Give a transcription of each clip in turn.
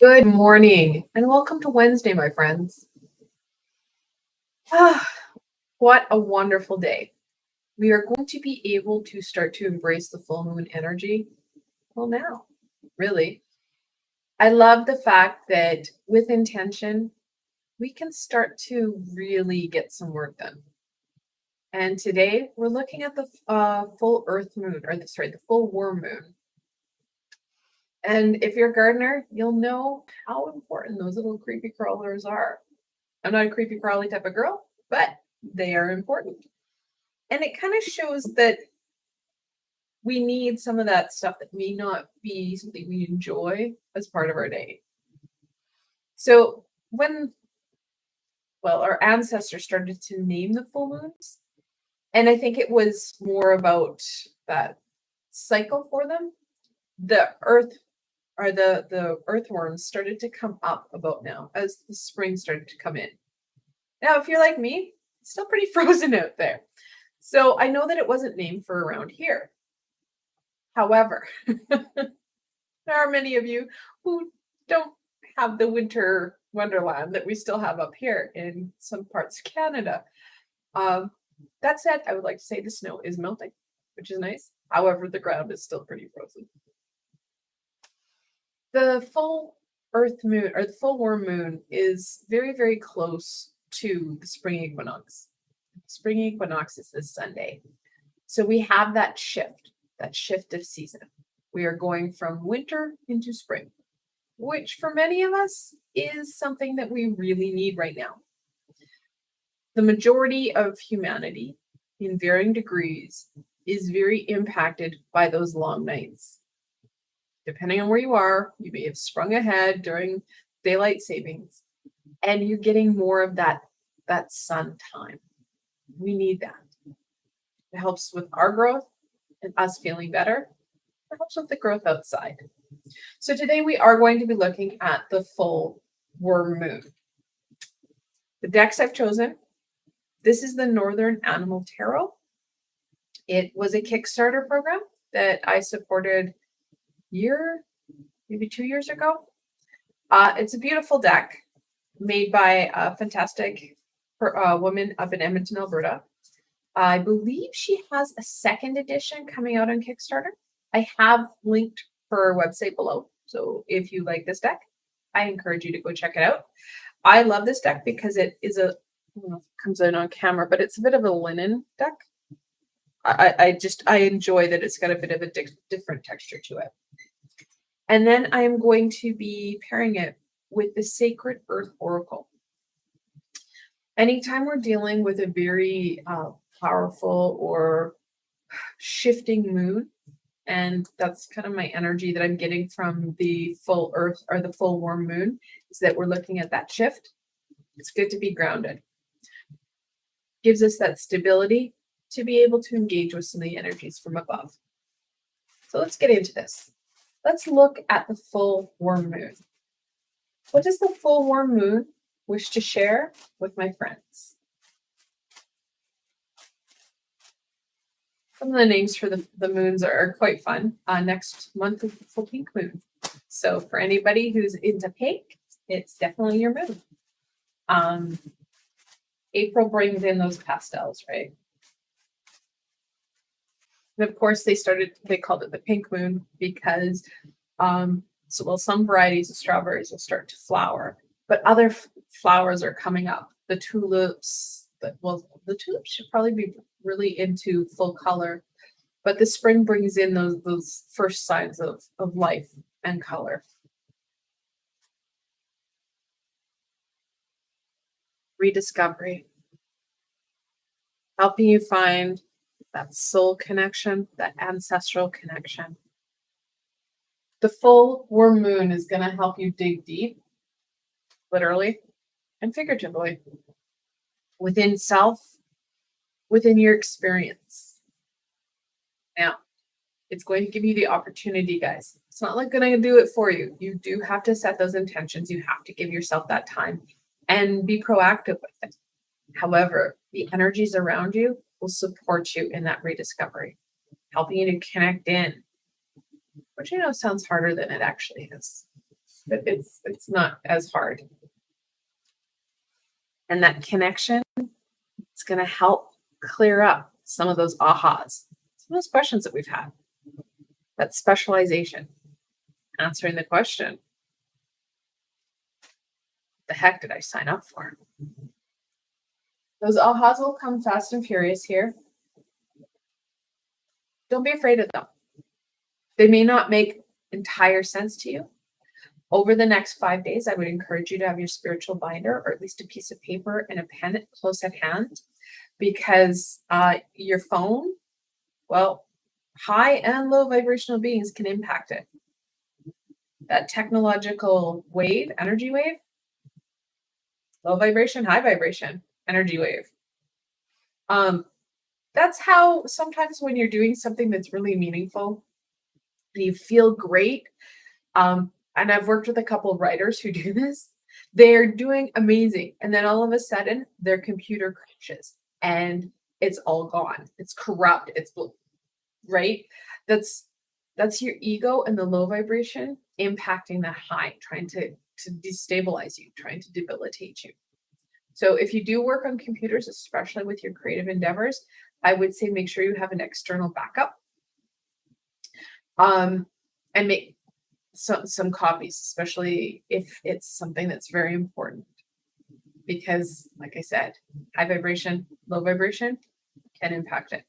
Good morning and welcome to Wednesday, my friends. Ah, what a wonderful day. We are going to be able to start to embrace the full moon energy. Well, now, really. I love the fact that with intention, we can start to really get some work done. And today we're looking at the full earth moon, the full worm moon. And if you're a gardener, you'll know how important those little creepy crawlers are. I'm not a creepy crawly type of girl, but they are important. And it kind of shows that we need some of that stuff that may not be something we enjoy as part of our day. So our ancestors started to name the full moons, and I think it was more about that cycle for them. The earth or the earthworms started to come up about now as the spring started to come in. Now, if you're like me, it's still pretty frozen out there. So I know that it wasn't named for around here. However, there are many of you who don't have the winter wonderland that we still have up here in some parts of Canada. That said, I would like to say the snow is melting, which is nice. However, the ground is still pretty frozen. The full earth moon or the full worm moon is very, very close to the spring equinox. Spring equinox is this Sunday. So we have that shift of season. We are going from winter into spring, which for many of us is something that we really need right now. The majority of humanity, in varying degrees, is very impacted by those long nights. Depending on where you are, you may have sprung ahead during daylight savings, and you're getting more of that sun time. We need that. It helps with our growth and us feeling better. It helps with the growth outside. So today we are going to be looking at the full worm moon. The decks I've chosen, this is the Northern Animal Tarot. It was a Kickstarter program that I supported maybe 2 years ago. It's a beautiful deck made by a fantastic woman up in Edmonton, Alberta. I believe she has a second edition coming out on Kickstarter. I have linked her website below. So if you like this deck, I encourage you to go check it out. I love this deck because it is I don't know if it comes in on camera, but it's a bit of a linen deck. I enjoy that it's got a bit of a different texture to it. And then I am going to be pairing it with the Sacred Earth Oracle. Anytime we're dealing with a very powerful or shifting moon, and that's kind of my energy that I'm getting from the full earth or the full worm moon, is that we're looking at that shift. It's good to be grounded. Gives us that stability to be able to engage with some of the energies from above. So let's get into this. Let's look at the full worm moon. What does the full worm moon wish to share with my friends? Some of the names for the moons are quite fun. Next month is the full pink moon. So for anybody who's into pink, it's definitely your moon. April brings in those pastels, right? And of course, they called it the pink moon because some varieties of strawberries will start to flower, but other flowers are coming up. The tulips, the tulips should probably be really into full color, but the spring brings in those first signs of life and color. Rediscovery, helping you find that soul connection, that ancestral connection. The full worm moon is going to help you dig deep, literally and figuratively, within self, within your experience. Now, it's going to give you the opportunity, guys. It's not like going to do it for you. You do have to set those intentions. You have to give yourself that time and be proactive with it. However, the energies around you will support you in that rediscovery, helping you to connect in, which I know sounds harder than it actually is. but it's not as hard. And that connection is going to help clear up some of those ahas, some of those questions that we've had. That specialization, answering the question, the heck did I sign up for? Those ahas will come fast and furious here. Don't be afraid of them. They may not make entire sense to you. Over the next 5 days, I would encourage you to have your spiritual binder or at least a piece of paper and a pen close at hand, because your phone, well, high and low vibrational beings can impact it. That technological wave, energy wave, low vibration, high vibration, energy wave. That's how sometimes when you're doing something that's really meaningful and you feel great, and I've worked with a couple of writers who do this, they're doing amazing. And then all of a sudden their computer crashes and it's all gone. It's corrupt. It's right. That's your ego and the low vibration impacting the high, trying to destabilize you, trying to debilitate you. So if you do work on computers, especially with your creative endeavors, I would say make sure you have an external backup. And make some copies, especially if it's something that's very important. Because, like I said, high vibration, low vibration can impact it.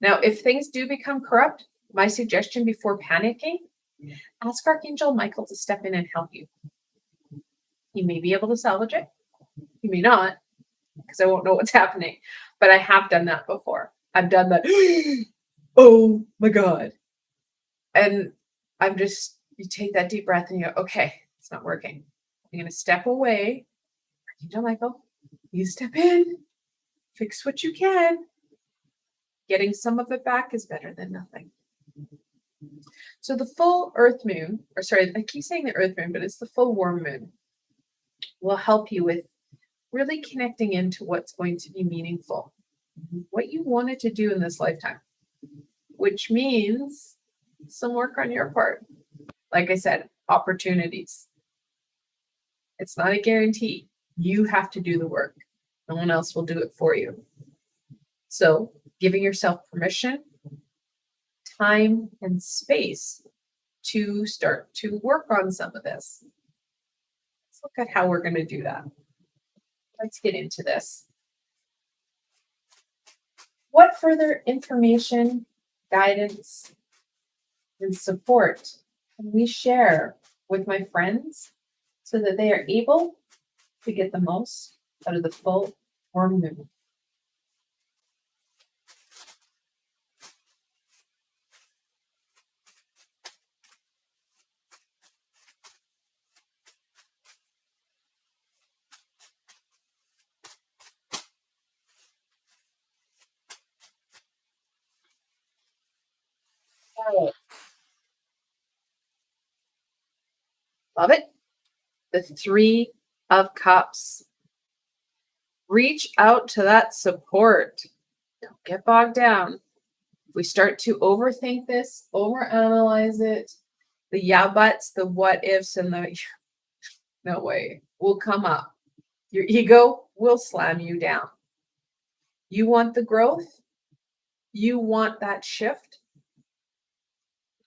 Now, if things do become corrupt, my suggestion before panicking, ask Archangel Michael to step in and help you. He may be able to salvage it. He may not, because I won't know what's happening. But I have done that before. I've done that. Oh my God. And I'm just, you take that deep breath and you go, okay, it's not working. I'm going to step away. Archangel Michael, you step in, fix what you can. Getting some of it back is better than nothing. So the full earth moon, or sorry, I keep saying the earth moon, but it's the full warm moon, will help you with really connecting into what's going to be meaningful, what you wanted to do in this lifetime, which means some work on your part. Like I said, opportunities. It's not a guarantee. You have to do the work. No one else will do it for you. So giving yourself permission, time, and space to start to work on some of this. Let's look at how we're going to do that. Let's get into this. What further information, guidance, and support can we share with my friends so that they are able to get the most out of the full warm moon? Oh, love it. The 3 of Cups. Reach out to that support. Don't get bogged down. If we start to overthink this, overanalyze it, the yeah buts, the what ifs, and the no way will come up. Your ego will slam you down. You want the growth? You want that shift?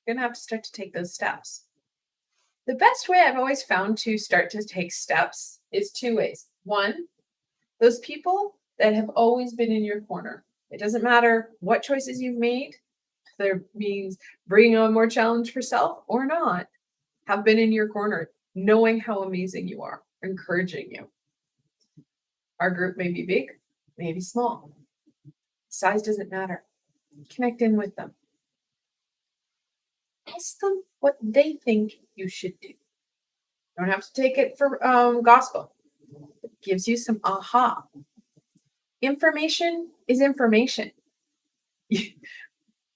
You're going to have to start to take those steps. The best way I've always found to start to take steps is 2 ways. 1, those people that have always been in your corner. It doesn't matter what choices you've made. There means bringing on more challenge for self or not, have been in your corner, knowing how amazing you are, encouraging you. Our group may be big, may be small. Size doesn't matter. Connect in with them. Ask them what they think you should do. You don't have to take it for gospel. It gives you some aha. Information is information.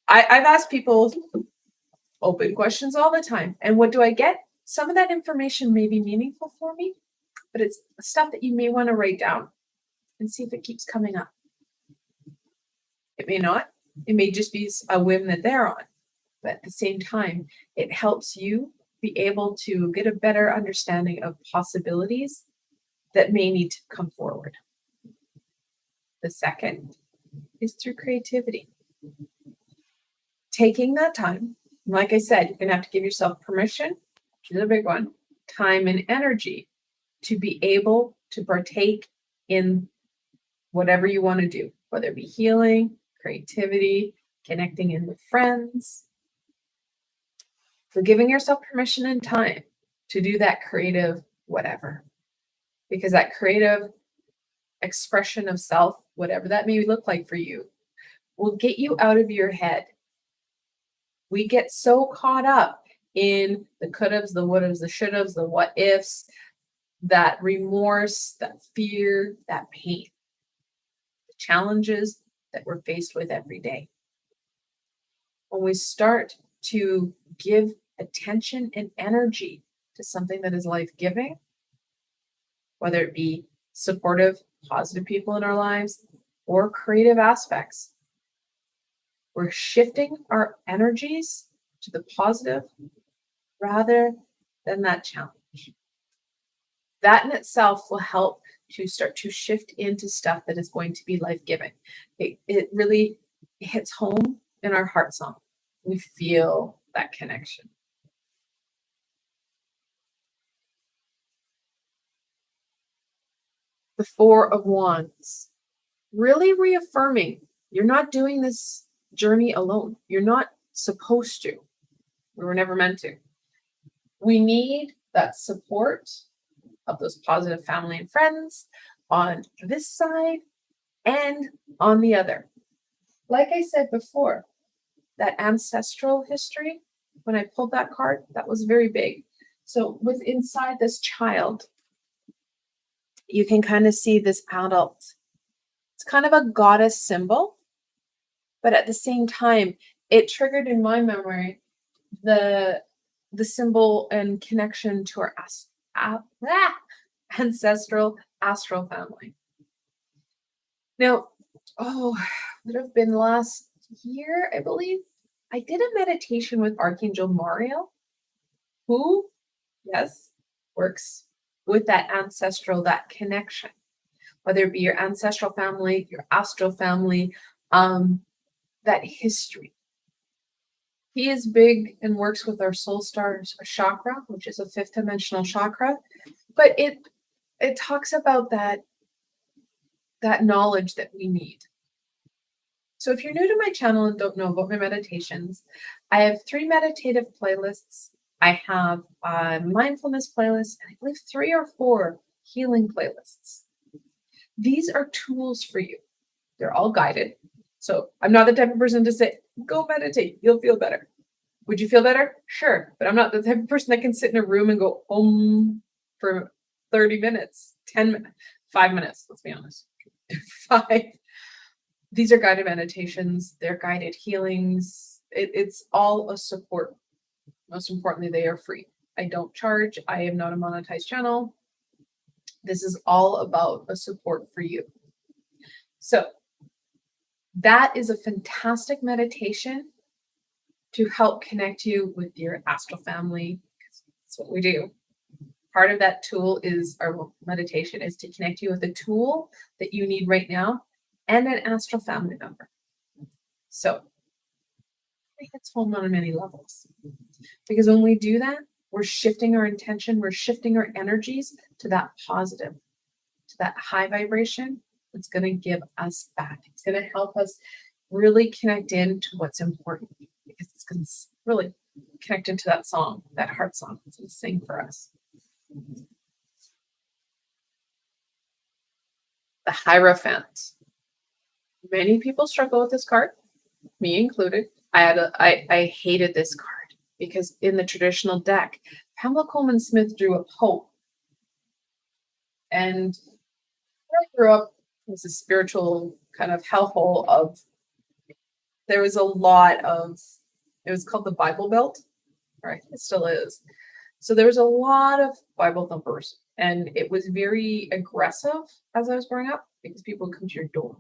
I've asked people open questions all the time. And what do I get? Some of that information may be meaningful for me, but it's stuff that you may want to write down and see if it keeps coming up. It may not. It may just be a whim that they're on. But at the same time, it helps you be able to get a better understanding of possibilities that may need to come forward. The second is through creativity. Taking that time, like I said, you're going to have to give yourself permission, which is a big one, time and energy to be able to partake in whatever you want to do, whether it be healing, creativity, connecting in with friends. So giving yourself permission and time to do that creative whatever, because that creative expression of self, whatever that may look like for you, will get you out of your head. We get so caught up in the could-haves, the would-haves, the should-haves, the what-ifs, that remorse, that fear, that pain, the challenges that we're faced with every day. When we start to give attention and energy to something that is life-giving, whether it be supportive, positive people in our lives or creative aspects, we're shifting our energies to the positive rather than that challenge. That in itself will help to start to shift into stuff that is going to be life-giving. It really hits home in our heart song. We feel that connection. The Four of Wands, really reaffirming you're not doing this journey alone. You're not supposed to. We were never meant to. We need that support of those positive family and friends on this side and on the other. Like I said before, that ancestral history, when I pulled that card, that was very big. So with inside this child, you can kind of see this adult. It's kind of a goddess symbol, but at the same time, it triggered in my memory the symbol and connection to our ancestral astral family. Now, would have been last year, I believe, I did a meditation with Archangel Mariel, who, yes, works with that ancestral, that connection, whether it be your ancestral family, your astral family, that history. He is big and works with our soul stars chakra, which is a fifth dimensional chakra, but it talks about that knowledge that we need. So if you're new to my channel and don't know about my meditations, I have 3 meditative playlists. I have a mindfulness playlist, and I believe 3 or 4 healing playlists. These are tools for you. They're all guided. So I'm not the type of person to say, go meditate, you'll feel better. Would you feel better? Sure. But I'm not the type of person that can sit in a room and go for 30 minutes, 10 minutes, 5 minutes, let's be honest. 5. These are guided meditations. They're guided healings. It's all a support. Most importantly, they are free. I don't charge. I am not a monetized channel. This is all about a support for you. So that is a fantastic meditation to help connect you with your astral family. That's what we do. Part of that tool is our meditation is to connect you with a tool that you need right now and an astral family member. So it hits home on many levels. Because when we do that, we're shifting our intention, we're shifting our energies to that positive, to that high vibration that's going to give us back. It's going to help us really connect into what's important, because it's going to really connect into that song, that heart song it's going to sing for us. The Hierophant. Many people struggle with this card, me included. I hated this card because in the traditional deck, Pamela Coleman Smith drew a Pope. And where I grew up was a spiritual kind of hellhole of, there was a lot of, it was called the Bible Belt, right? It still is. So there was a lot of Bible thumpers, and it was very aggressive as I was growing up because people would come to your door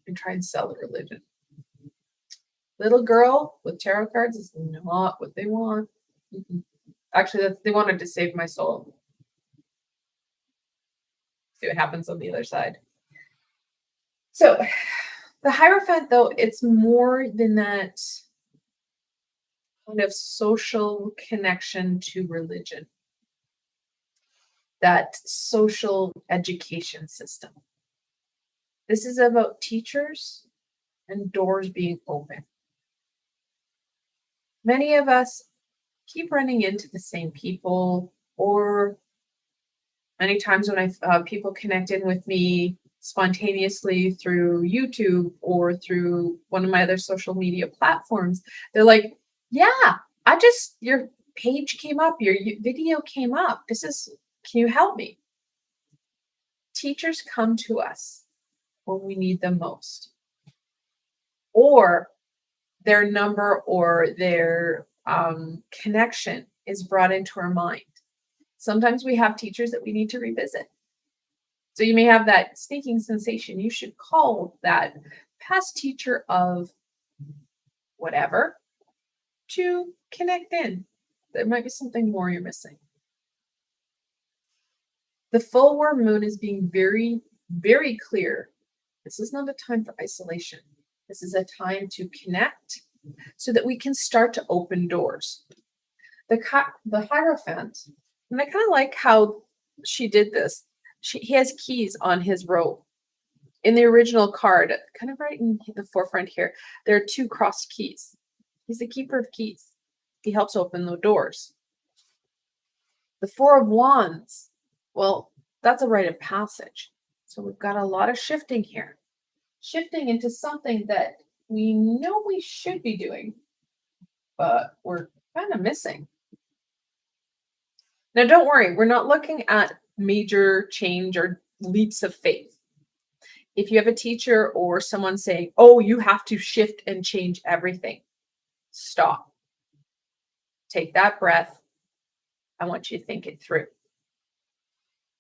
and try and sell the religion. Little girl with tarot cards is not what they want. Actually, they wanted to save my soul. See what happens on the other side. So the Hierophant, though, it's more than that kind of social connection to religion, that social education system. This is about teachers and doors being open. Many of us keep running into the same people, or many times when people connect in with me spontaneously through YouTube or through one of my other social media platforms, they're like, "Yeah, your page came up, your video came up. Can you help me?" Teachers come to us when we need them most, or their number or their connection is brought into our mind. Sometimes we have teachers that we need to revisit. So you may have that sneaking sensation. You should call that past teacher of whatever to connect in. There might be something more you're missing. The full warm moon is being very, very clear. This is not a time for isolation. This is a time to connect so that we can start to open doors. The Hierophant, and I kind of like how she did this. He has keys on his robe. In the original card, kind of right in the forefront here, there are 2 crossed keys. He's the keeper of keys. He helps open the doors. The 4 of Wands, well, that's a rite of passage. So we've got a lot of shifting here. Shifting into something that we know we should be doing, but we're kind of missing. Now, don't worry, we're not looking at major change or leaps of faith. If you have a teacher or someone saying, "Oh, you have to shift and change everything," stop. Take that breath. I want you to think it through.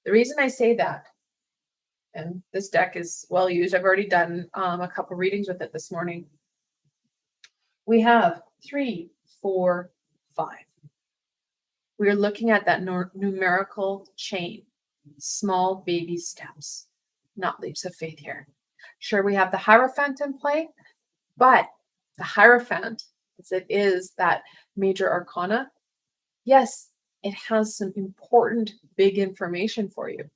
The reason I say that, and this deck is well used, I've already done a couple readings with it this morning. We have 3, 4, 5. We're looking at that numerical chain, small baby steps, not leaps of faith here. Sure, we have the Hierophant in play, but the Hierophant, as it is that major arcana, yes, it has some important big information for you.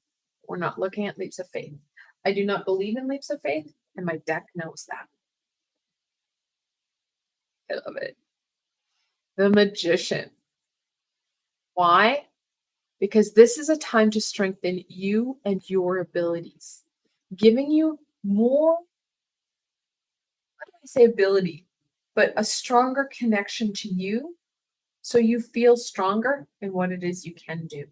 We're not looking at leaps of faith. I do not believe in leaps of faith, and my deck knows that. I love it. The Magician. Why? Because this is a time to strengthen you and your abilities, giving you more, how do I say ability, but a stronger connection to you so you feel stronger in what it is you can do.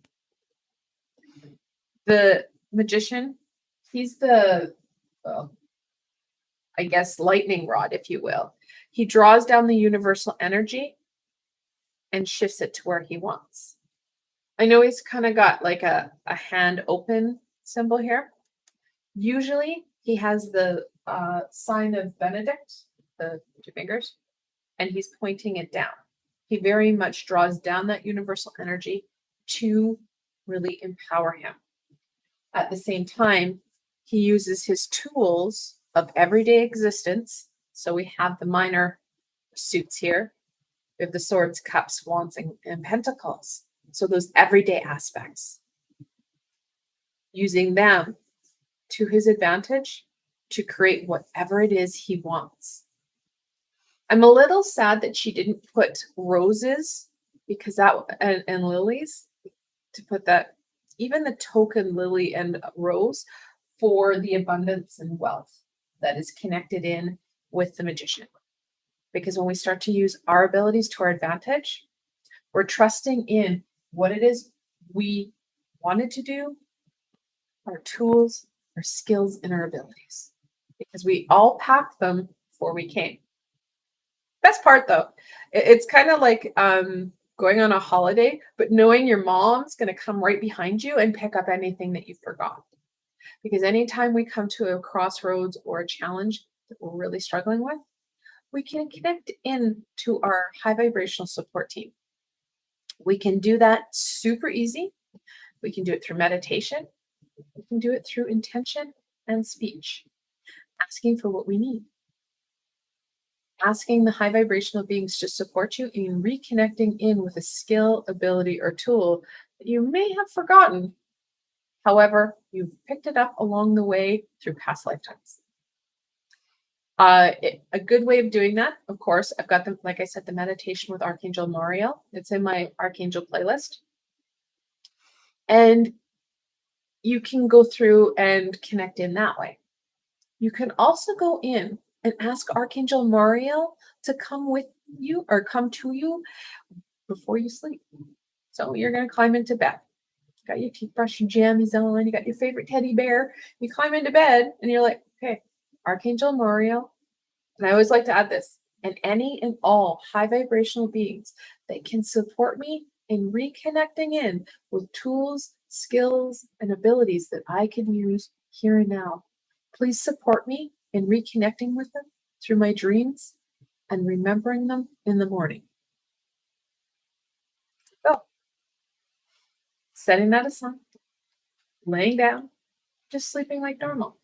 The Magician, he's the, well, I guess, lightning rod, if you will. He draws down the universal energy and shifts it to where he wants. I know he's kind of got like a hand open symbol here. Usually he has the sign of Benedict, the 2 fingers, and he's pointing it down. He very much draws down that universal energy to really empower him. At the same time, he uses his tools of everyday existence. So we have the minor suits here. We have the swords, cups, wands, and pentacles. So those everyday aspects, using them to his advantage to create whatever it is he wants. I'm a little sad that she didn't put roses because and lilies, to put that, even the token lily and rose, for the abundance and wealth that is connected in with the Magician. Because when we start to use our abilities to our advantage, we're trusting in what it is we wanted to do, our tools, our skills, and our abilities. Because we all packed them before we came. Best part, though, it's kind of like going on a holiday, but knowing your mom's going to come right behind you and pick up anything that you forgot. Because anytime we come to a crossroads or a challenge that we're really struggling with, we can connect in to our high vibrational support team. We can do that super easy. We can do it through meditation. We can do it through intention and speech, asking for what we need, asking the high vibrational beings to support you in reconnecting in with a skill, ability, or tool that you may have forgotten. However, you've picked it up along the way through past lifetimes. A good way of doing that, of course, I've got like I said, the meditation with Archangel Moriel. It's in my Archangel playlist. And you can go through and connect in that way. You can also go in and ask Archangel Moriel to come with you or come to you before you sleep. So you're going to climb into bed. You got your toothbrush, your jammies on, you got your favorite teddy bear. You climb into bed and you're like, okay, Archangel Moriel. And I always like to add this, and any and all high vibrational beings that can support me in reconnecting in with tools, skills, and abilities that I can use here and now. Please support me in reconnecting with them through my dreams and remembering them in the morning. So, setting that aside, laying down, just sleeping like normal.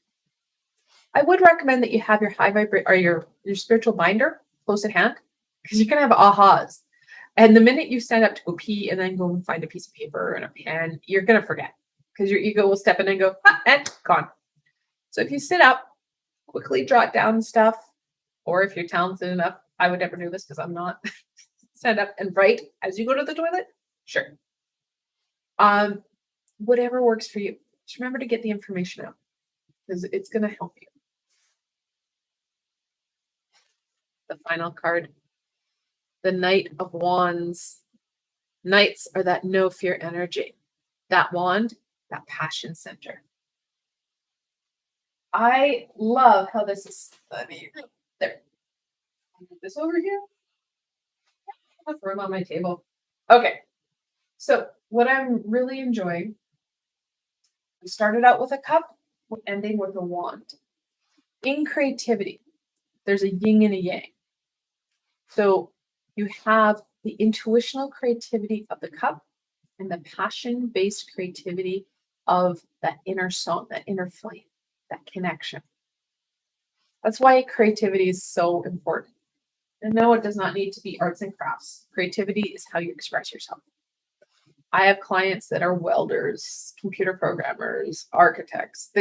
I would recommend that you have your high vibrate or your spiritual binder close at hand, because you're gonna have ahas. And the minute you stand up to go pee and then go and find a piece of paper and a pen, you're gonna forget, because your ego will step in and go, and gone. So if you sit up, quickly jot down stuff, or if you're talented enough, I would never do this because I'm not. Stand up and write as you go to the toilet. Sure. Whatever works for you. Just remember to get the information out, because it's gonna help you. The final card, the Knight of Wands. Knights are that no fear energy. That wand, that passion center. I love how this is. There. Move this over here. I have room on my table. Okay. So what I'm really enjoying, we started out with a cup, we're ending with a wand. In creativity, there's a yin and a yang. So you have the intuitional creativity of the cup and the passion-based creativity of that inner song, that inner flame, that connection. That's why creativity is so important. And no, it does not need to be arts and crafts. Creativity is how you express yourself. I have clients that are welders, computer programmers, architects.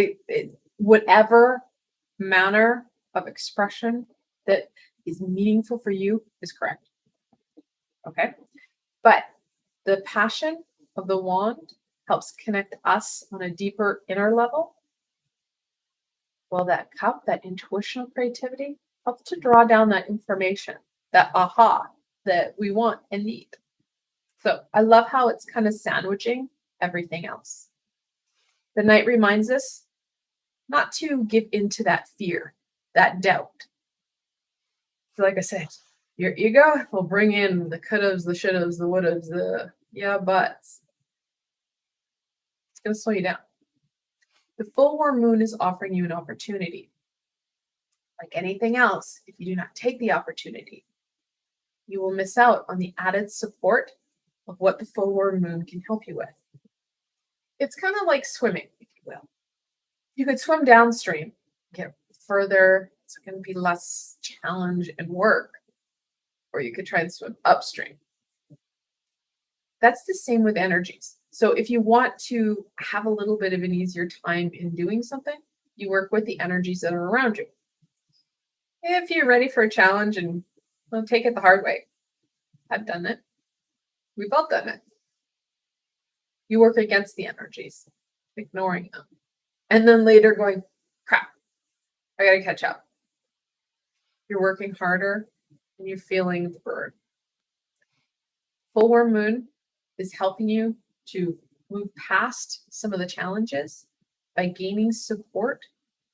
Whatever manner of expression that is meaningful for you is correct. Okay? But the passion of the wand helps connect us on a deeper inner level. Well, that cup, that intuitional creativity, helps to draw down that information, that aha that we want and need. So I love how it's kind of sandwiching everything else. The Knight reminds us not to give into that fear, that doubt. So like I said, your ego will bring in the couldas, the shouldas, the wouldas, the yeah buts. It's going to slow you down. The full warm moon is offering you an opportunity. Like anything else, if you do not take the opportunity, you will miss out on the added support of what the full warm moon can help you with. It's kind of like swimming, if you will. You could swim downstream, get further, it's going to be less challenge and work, or you could try and swim upstream. That's the same with energies. So if you want to have a little bit of an easier time in doing something, you work with the energies that are around you. If you're ready for a challenge and take it the hard way, I've done it. We've all done it. You work against the energies, ignoring them. And then later going, crap, I got to catch up. You're working harder and you're feeling the burn. Full warm moon is helping you to move past some of the challenges by gaining support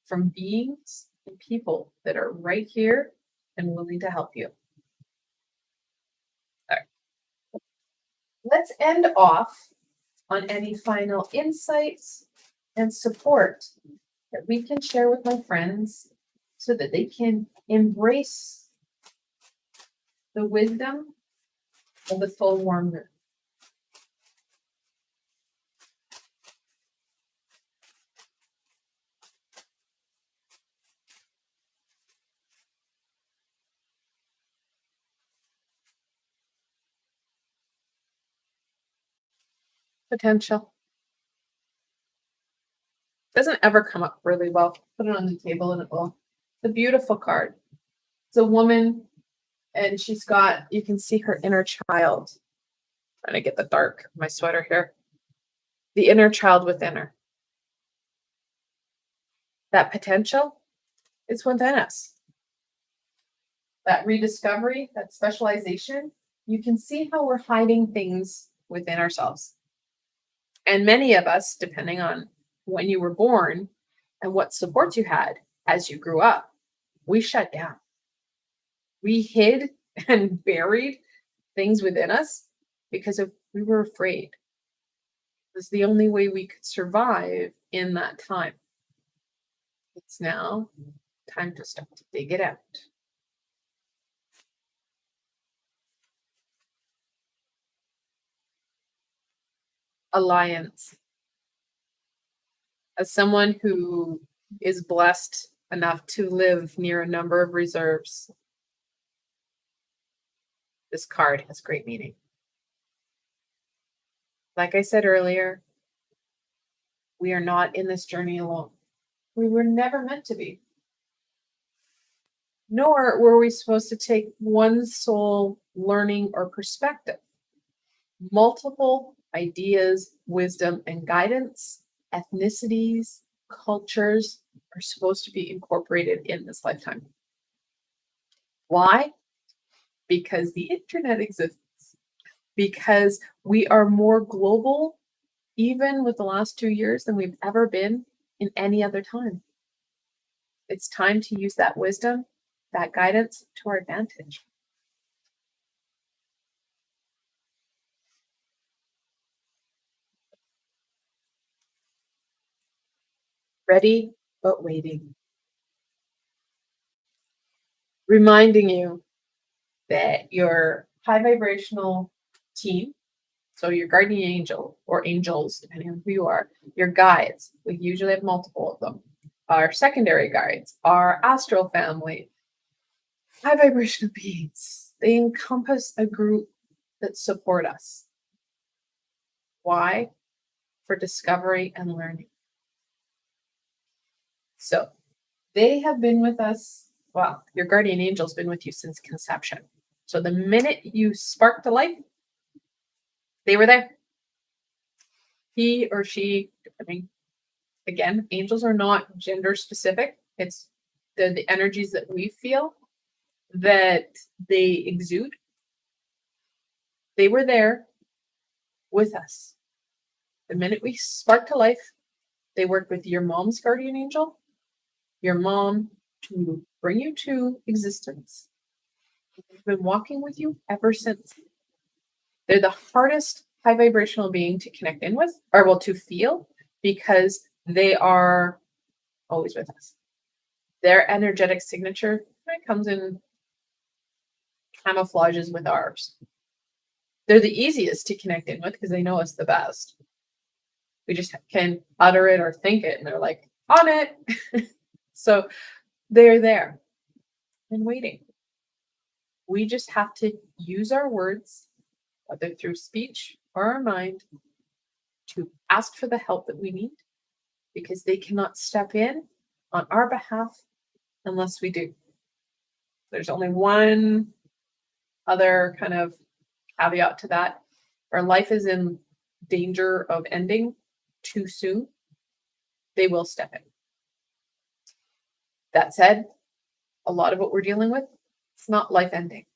from beings and people that are right here and willing to help you. All right. Let's end off on any final insights and support that we can share with my friends so that they can embrace the wisdom of the full warm moon. Potential. Doesn't ever come up really well. Put it on the table and it will. It's a beautiful card. It's a woman and she's got, you can see her inner child. Trying to get the dark of my sweater here. The inner child within her. That potential is within us. That rediscovery, that specialization, you can see how we're hiding things within ourselves. And many of us, depending on when you were born and what supports you had as you grew up, we shut down. We hid and buried things within us because we were afraid. It was the only way we could survive in that time. It's now time to start to dig it out. Alliance. As someone who is blessed enough to live near a number of reserves, this card has great meaning. Like I said earlier, we are not in this journey alone. We were never meant to be. Nor were we supposed to take one sole learning or perspective. Multiple ideas, wisdom, and guidance, ethnicities, cultures are supposed to be incorporated in this lifetime. Why? Because the internet exists. Because we are more global, even with the last 2 years, than we've ever been in any other time. It's time to use that wisdom, that guidance to our advantage. Ready, but waiting. Reminding you that your high vibrational team, so your guardian angel or angels, depending on who you are, your guides, we usually have multiple of them, our secondary guides, our astral family, high vibrational beings, they encompass a group that support us. Why? For discovery and learning. So they have been with us. Well, your guardian angel's been with you since conception. So the minute you sparked to life, they were there. He or she, depending. Again, angels are not gender specific. It's the energies that we feel that they exude. They were there with us. The minute we sparked to life, they worked with your mom's guardian angel, your mom, to bring you to existence. They've been walking with you ever since. They're the hardest high vibrational being to connect in with, or well, to feel, because they are always with us. Their energetic signature comes in camouflages with ours. They're the easiest to connect in with because they know us the best. We just can utter it or think it, and they're like, on it. So they're there and waiting. We just have to use our words, whether through speech or our mind, to ask for the help that we need, because they cannot step in on our behalf unless we do. There's only one other kind of caveat to that. Our life is in danger of ending too soon. They will step in. That said, a lot of what we're dealing with, it's not life ending.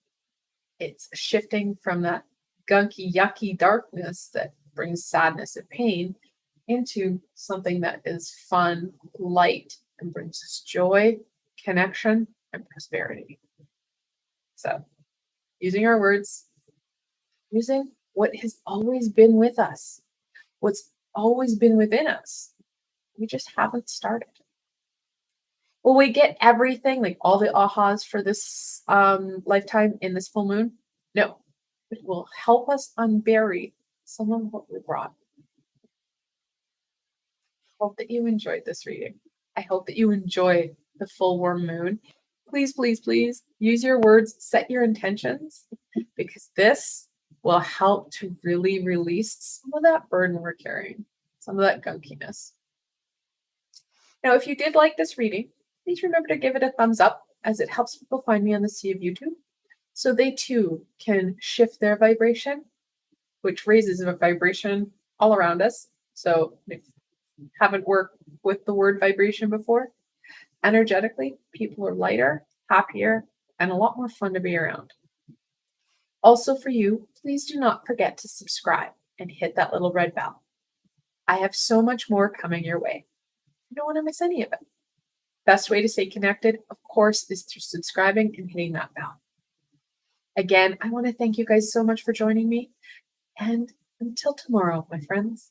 It's shifting from that gunky, yucky darkness that brings sadness and pain into something that is fun, light, and brings us joy, connection, and prosperity. So, using our words, using what has always been with us, what's always been within us. We just haven't started. Will we get everything, like all the ahas for this lifetime in this full moon? No. It will help us unbury some of what we brought. I hope that you enjoyed this reading. I hope that you enjoy the full warm moon. Please, please, please use your words, set your intentions, because this will help to really release some of that burden we're carrying, some of that gunkiness. Now, if you did like this reading, please remember to give it a thumbs up, as it helps people find me on the sea of YouTube, so they too can shift their vibration, which raises a vibration all around us. So if you haven't worked with the word vibration before, energetically, people are lighter, happier, and a lot more fun to be around. Also for you, please do not forget to subscribe and hit that little red bell. I have so much more coming your way. You don't want to miss any of it. Best way to stay connected, of course, is through subscribing and hitting that bell. Again, I want to thank you guys so much for joining me. And until tomorrow, my friends.